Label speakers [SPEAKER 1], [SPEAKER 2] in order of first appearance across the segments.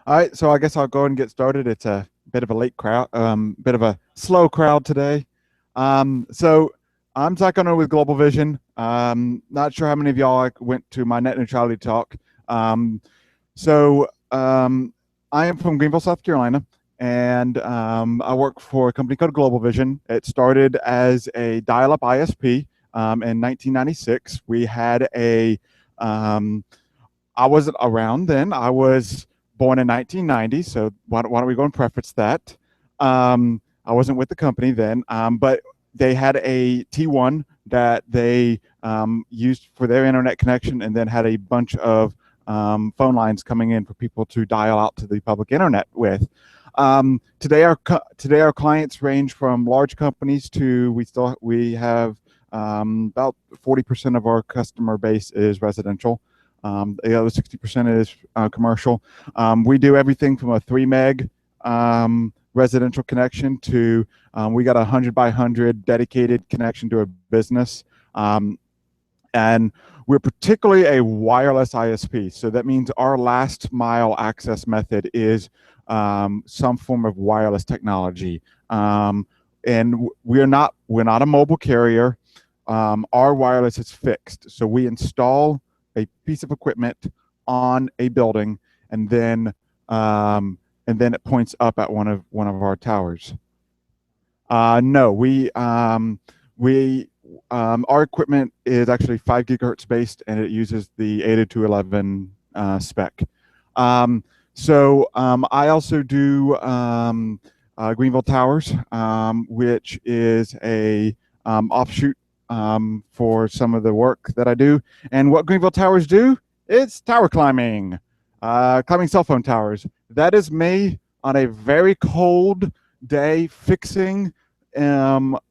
[SPEAKER 1] All right, so I guess I'll go ahead and get started. It's a bit of a late crowd, bit of a slow crowd today. So I'm Zach Gunner with Global Vision. Not sure how many of y'all went to my net neutrality talk. Um, so I am from Greenville, South Carolina, and I work for a company called Global Vision. It started as a dial-up ISP in 1996. We had um, I wasn't around then. I was born in 1990, so why don't we go and preface that? I wasn't with the company then, but they had a T1 that they used for their internet connection, and then had a bunch of phone lines coming in for people to dial out to the public internet with. Today our clients range from large companies to we have about 40% of our customer base is residential. The other 60% is commercial. We do everything from a 3 meg residential connection to we got a 100 by 100 dedicated connection to a business. And we're particularly a wireless ISP. So that means our last mile access method is some form of wireless technology. And we're not a mobile carrier. Our wireless is fixed. So we install a piece of equipment on a building, and then it points up at one of our towers. No, our equipment is actually 5 gigahertz based, and it uses the 802.11 spec. I also do Greenville Towers, which is a offshoot for some of the work that I do. And what Greenville Towers do, it's tower climbing, climbing cell phone towers. That is me on a very cold day fixing a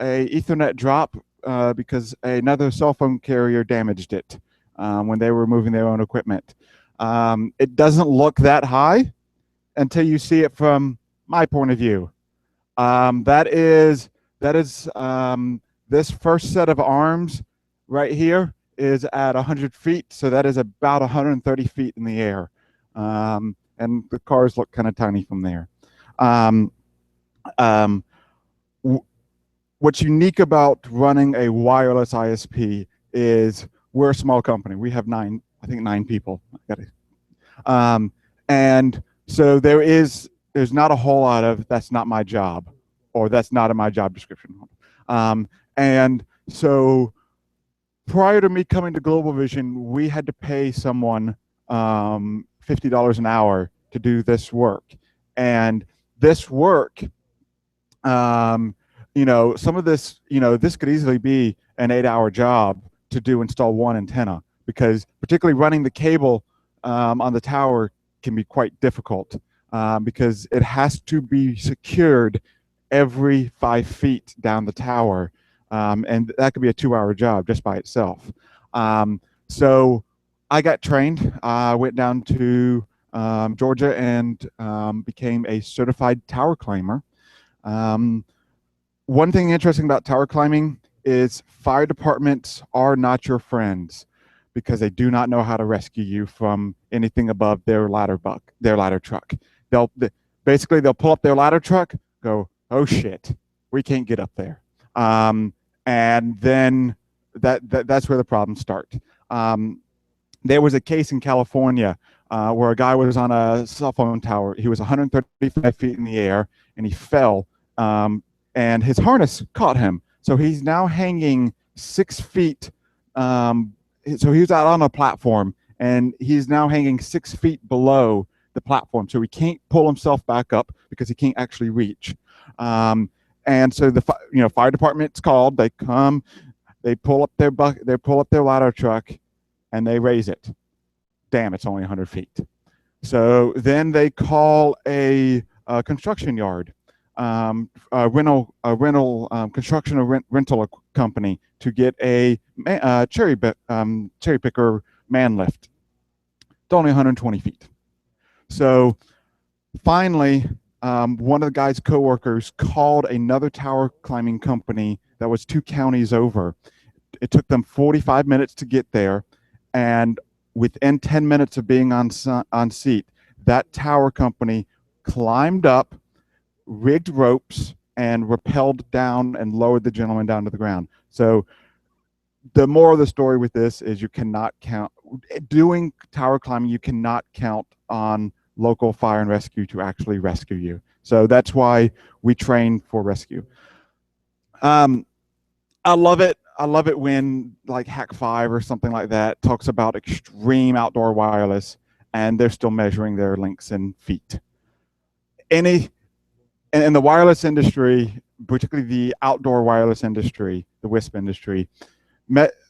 [SPEAKER 1] Ethernet drop because another cell phone carrier damaged it when they were moving their own equipment. It doesn't look that high until you see it from my point of view. That is this first set of arms right here is at 100 feet, so that is about 130 feet in the air, and the cars look kind of tiny from there. What's unique about running a wireless ISP is we're a small company. We have nine people. And so there's not a whole lot of that's not my job, or that's not in my job description. And so prior to me coming to Global Vision, we had to pay someone $50 an hour to do this work. And this work, some of this, this could easily be an 8-hour job to install one antenna, because particularly running the cable on the tower can be quite difficult because it has to be secured every 5 feet down the tower. And that could be a 2-hour job just by itself. So I got trained. I went down to Georgia and became a certified tower climber. One thing interesting about tower climbing is fire departments are not your friends, because they do not know how to rescue you from anything above their ladder truck. They'll pull up their ladder truck, go, oh shit, we can't get up there. And then that's where the problems start. There was a case in California where a guy was on a cell phone tower. He was 135 feet in the air, and he fell, and his harness caught him. So he's now hanging 6 feet. So he was out on a platform, and he's now hanging 6 feet below the platform. So he can't pull himself back up because he can't actually reach. And so the fire department's called. They come, they pull up their ladder truck, and they raise it. Damn, it's only 100 feet. So then they call a construction yard, rental company to get a cherry picker man lift. It's only 120 feet. So finally, one of the guy's coworkers called another tower climbing company that was 2 counties over. It took them 45 minutes to get there, and within 10 minutes of being on seat, that tower company climbed up, rigged ropes, and rappelled down and lowered the gentleman down to the ground. So the moral of the story with this is you cannot count, doing tower climbing, you cannot count on local fire and rescue to actually rescue you. So that's why we train for rescue. I love it. I love it when like Hack 5 or something like that talks about extreme outdoor wireless and they're still measuring their links in feet. Any in the wireless industry, particularly the outdoor wireless industry, the WISP industry,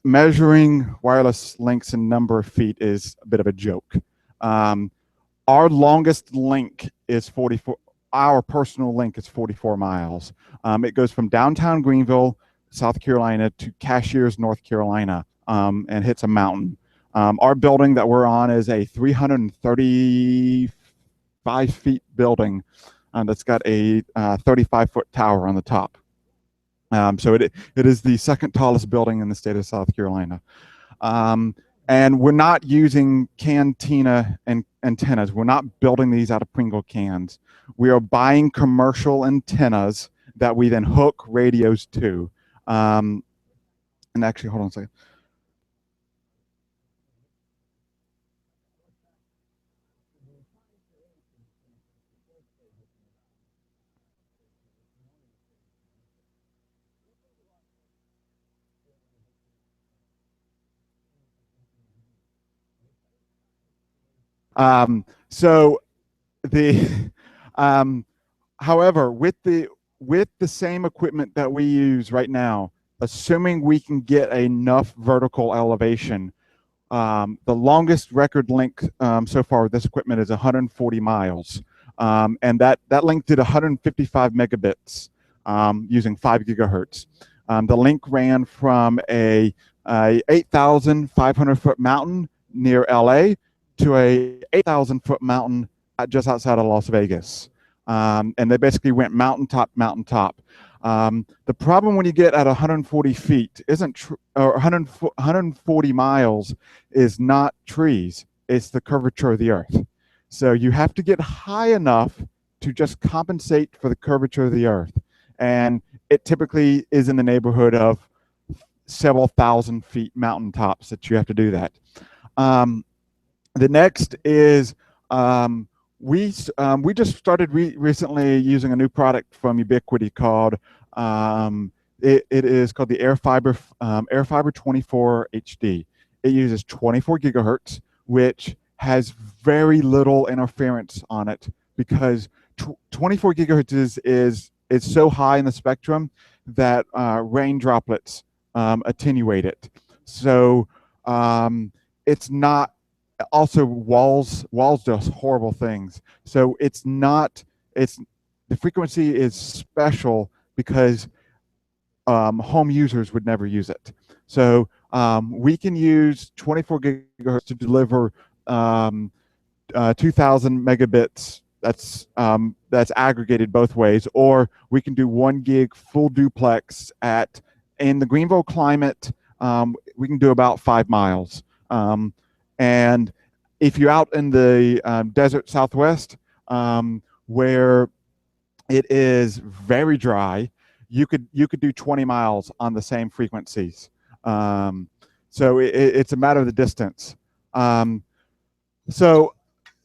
[SPEAKER 1] measuring wireless links in number of feet is a bit of a joke. Our longest link is 44. Our personal link is 44 miles. It goes from downtown Greenville, South Carolina, to Cashiers, North Carolina, and hits a mountain. Our building that we're on is a 335 feet building that's got a 35-foot tower on the top. So it is the second tallest building in the state of South Carolina. And we're not using cantina and antennas. We're not building these out of Pringle cans. We are buying commercial antennas that we then hook radios to. And actually, hold on a second. So the however, with the same equipment that we use right now, assuming we can get enough vertical elevation, the longest record length so far with this equipment is 140 miles, and that link did 155 megabits using 5 gigahertz. The link ran from a 8,500 foot mountain near LA to a 8,000 foot mountain just outside of Las Vegas. And they basically went mountaintop, mountaintop. The problem when you get at 140 feet or 140 miles is not trees, it's the curvature of the earth. So you have to get high enough to just compensate for the curvature of the earth. And it typically is in the neighborhood of several thousand feet mountaintops that you have to do that. The next is we just started recently using a new product from Ubiquiti called it is called the AirFiber 24 HD. It uses 24 gigahertz, which has very little interference on it because 24 gigahertz is so high in the spectrum that rain droplets attenuate it. So it's not. Also, walls does horrible things. So the frequency is special because home users would never use it. So we can use 24 gigahertz to deliver 2,000 megabits. That's aggregated both ways, or we can do 1 gig full duplex in the Greenville climate. We can do about 5 miles. And if you're out in the desert Southwest, where it is very dry, you could do 20 miles on the same frequencies. So it's a matter of the distance. So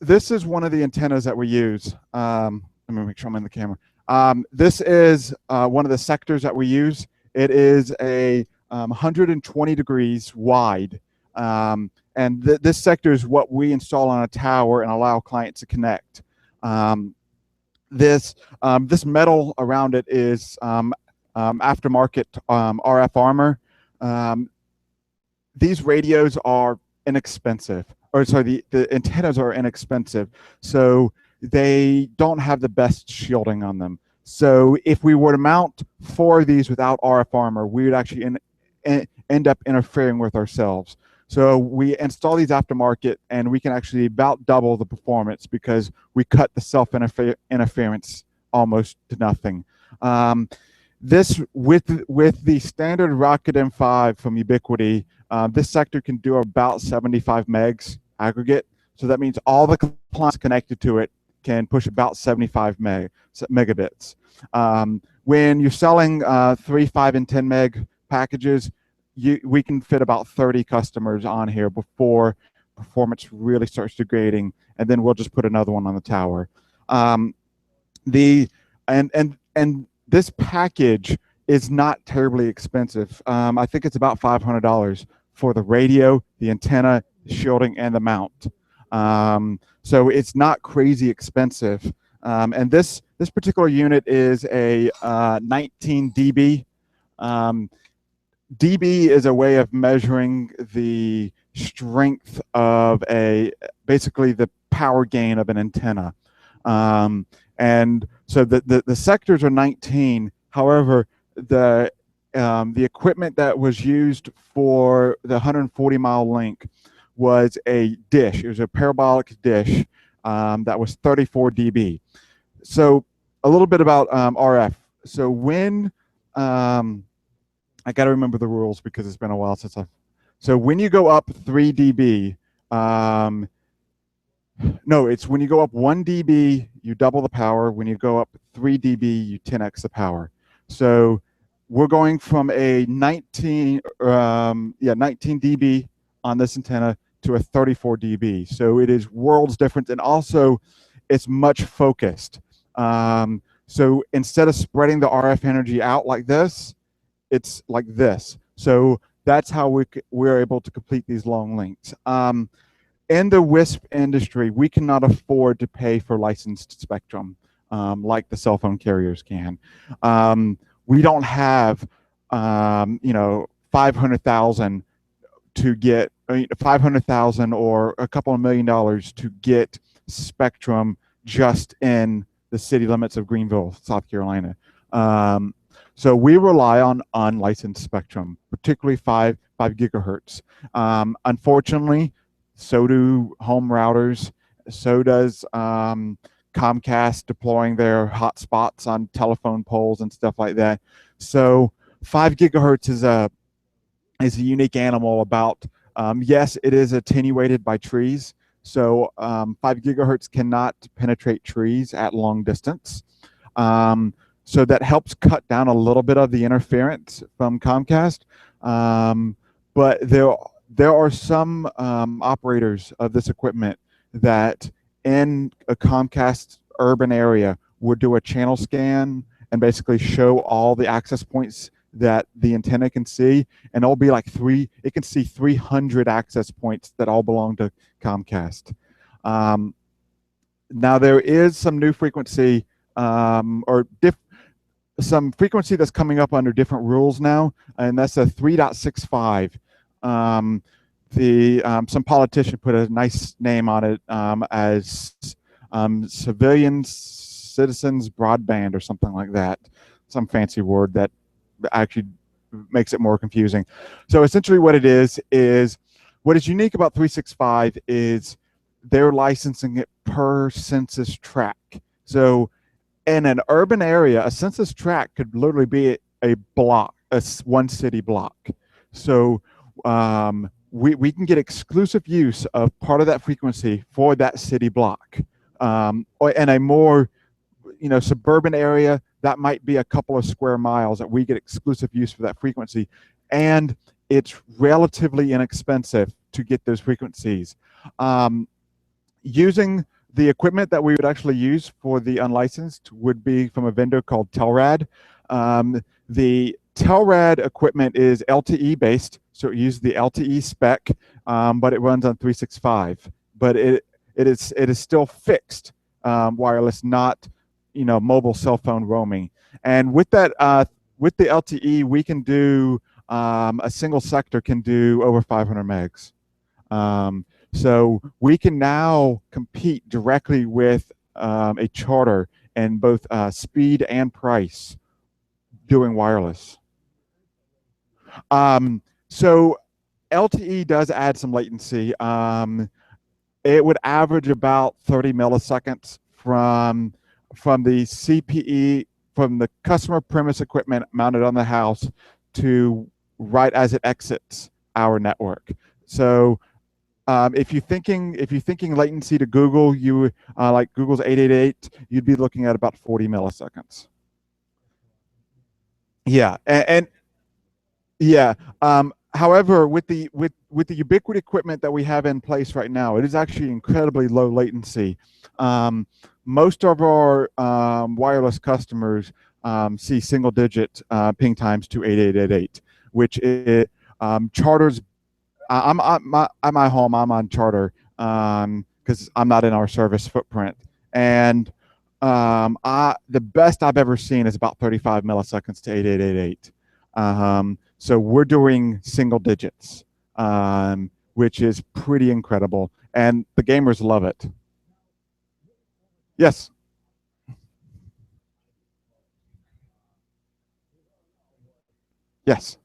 [SPEAKER 1] this is one of the antennas that we use. Let me make sure I'm in the camera. This is one of the sectors that we use. It is a 120 degrees wide. And this sector is what we install on a tower and allow clients to connect. This metal around it is aftermarket RF armor. These radios are inexpensive, or sorry, the antennas are inexpensive, so they don't have the best shielding on them. So if we were to mount 4 of these without RF armor, we would actually end up interfering with ourselves. So we install these aftermarket, and we can actually about double the performance because we cut the self-interference almost to nothing. This with the standard Rocket M5 from Ubiquiti, this sector can do about 75 megs aggregate. So that means all the clients connected to it can push about 75 megabits. When you're selling 3, 5, and 10 meg packages, we can fit about 30 customers on here before performance really starts degrading, and then we'll just put another one on the tower. And this package is not terribly expensive. I think it's about $500 for the radio, the antenna, the shielding, and the mount. So it's not crazy expensive. And this particular unit is a 19 dB. dB is a way of measuring the strength of basically the power gain of an antenna. And so the sectors are 19. However, the equipment that was used for the 140-mile link was a dish. It was a parabolic dish that was 34 dB. So a little bit about RF. So when I got to remember the rules because it's been a while since so when you go up 3 dB, no, it's when you go up 1 dB, you double the power. When you go up 3 dB, you 10x the power. So we're going from a 19 dB on this antenna to a 34 dB. So it is worlds different, and also it's much focused. So instead of spreading the RF energy out like this, it's like this. So that's how we're able to complete these long links. In the WISP industry, we cannot afford to pay for licensed spectrum like the cell phone carriers can. We don't have, 500,000 to get 500,000 or a couple of $1 million to get spectrum just in the city limits of Greenville, South Carolina. So we rely on unlicensed spectrum, particularly 5 gigahertz. Unfortunately, so do home routers. So does Comcast deploying their hotspots on telephone poles and stuff like that. So 5 gigahertz is a unique animal. About yes, it is attenuated by trees. So 5 gigahertz cannot penetrate trees at long distance. So that helps cut down a little bit of the interference from Comcast. But there are some operators of this equipment that in a Comcast urban area would do a channel scan and basically show all the access points that the antenna can see, and it'll be like it can see 300 access points that all belong to Comcast. Now there is some new frequency some frequency that's coming up under different rules now, and that's a 3.65. Some politician put a nice name on it as citizens broadband or something like that, some fancy word that actually makes it more confusing. So essentially what it is what is unique about 365 is they're licensing it per census tract. So in an urban area, a census tract could literally be a block, one city block. So we can get exclusive use of part of that frequency for that city block. Or in a more suburban area, that might be a couple of square miles that we get exclusive use for that frequency. And it's relatively inexpensive to get those frequencies. Using the equipment that we would actually use for the unlicensed would be from a vendor called Telrad. The Telrad equipment is LTE based, so it uses the LTE spec, but it runs on 365. But it is still fixed wireless, not mobile cell phone roaming. And with that, with the LTE, we can do a single sector can do over 500 megs. So we can now compete directly with a Charter in both speed and price doing wireless. So LTE does add some latency. It would average about 30 milliseconds from the CPE, from the customer premise equipment mounted on the house to right as it exits our network. So If you're thinking latency to Google, you like Google's 888, you'd be looking at about 40 milliseconds. Yeah, and yeah. However, with the ubiquity equipment that we have in place right now, it is actually incredibly low latency. Um, Most of our wireless customers see single digit ping times to 8888, which is Charter's. I'm at home. I'm on Charter because I'm not in our service footprint, and the best I've ever seen is about 35 milliseconds to 8888. So we're doing single digits, which is pretty incredible, and the gamers love it. Yes, yes.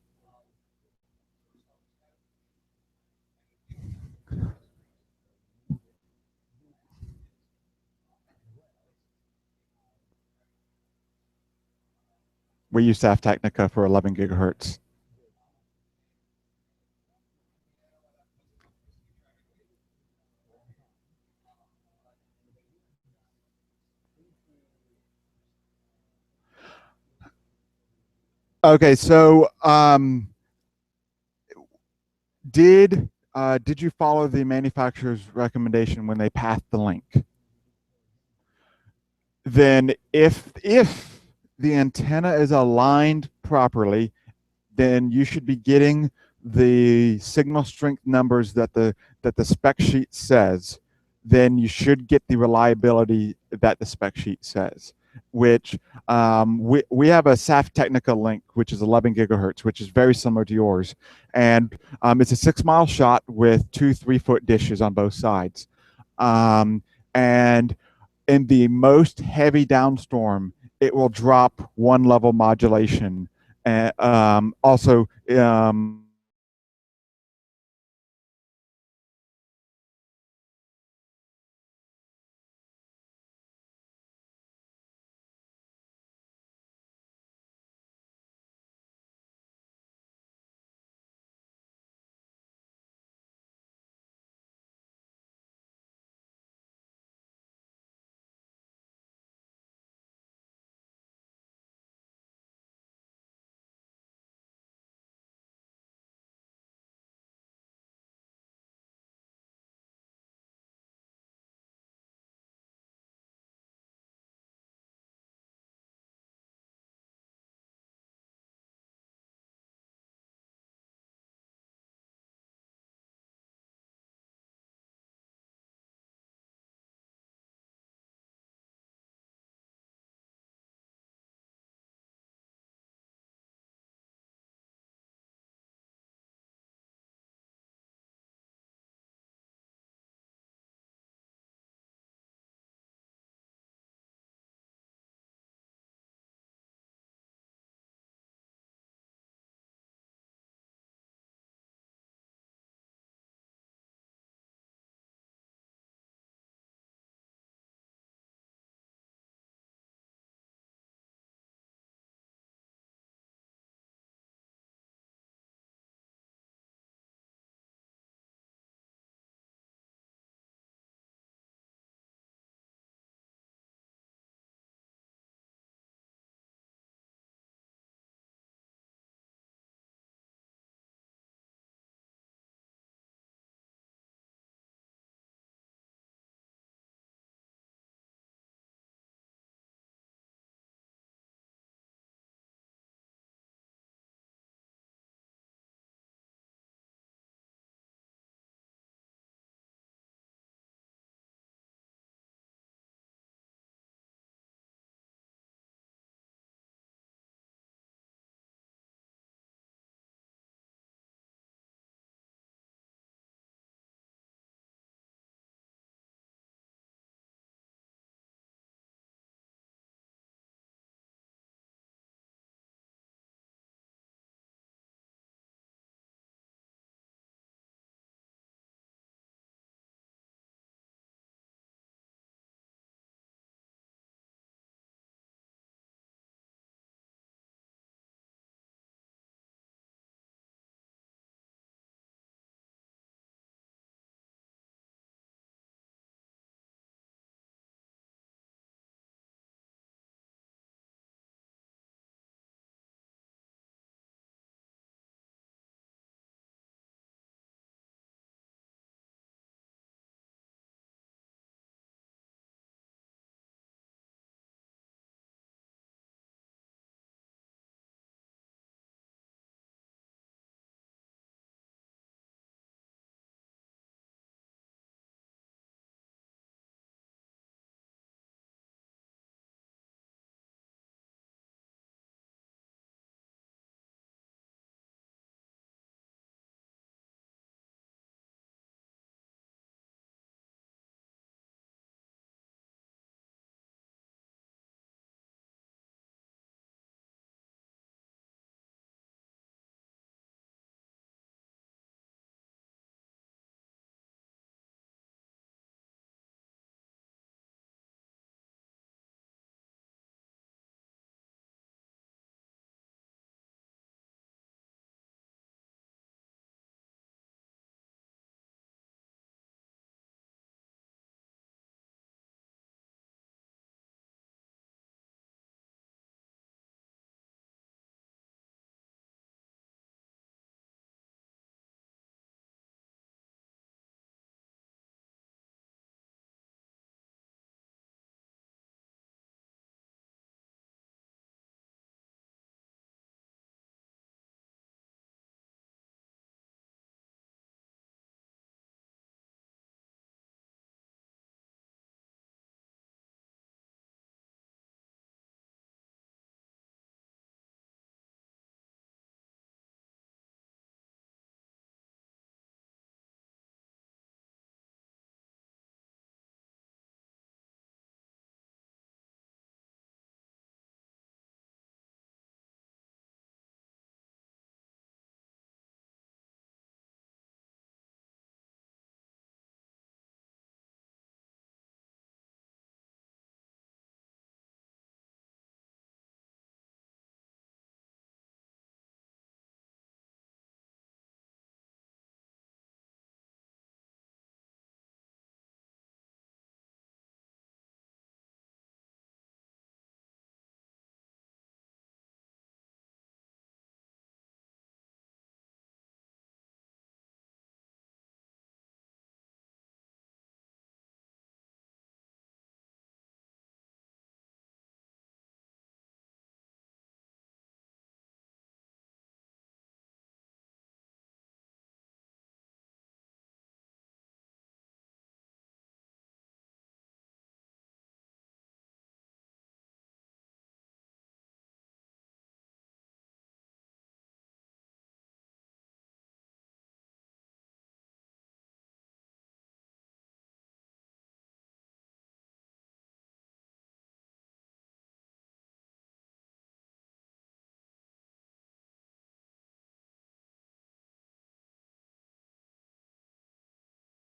[SPEAKER 1] We used to have Technica for 11 gigahertz. Okay, so did you follow the manufacturer's recommendation when they passed the link? Then if the antenna is aligned properly, then you should be getting the signal strength numbers that the spec sheet says. Then you should get the reliability that the spec sheet says. Which we have a SAF Technica link, which is 11 gigahertz, which is very similar to yours, and it's a 6 mile shot with two 3 foot dishes on both sides, and in the most heavy downstorm, it will drop one level modulation. Also,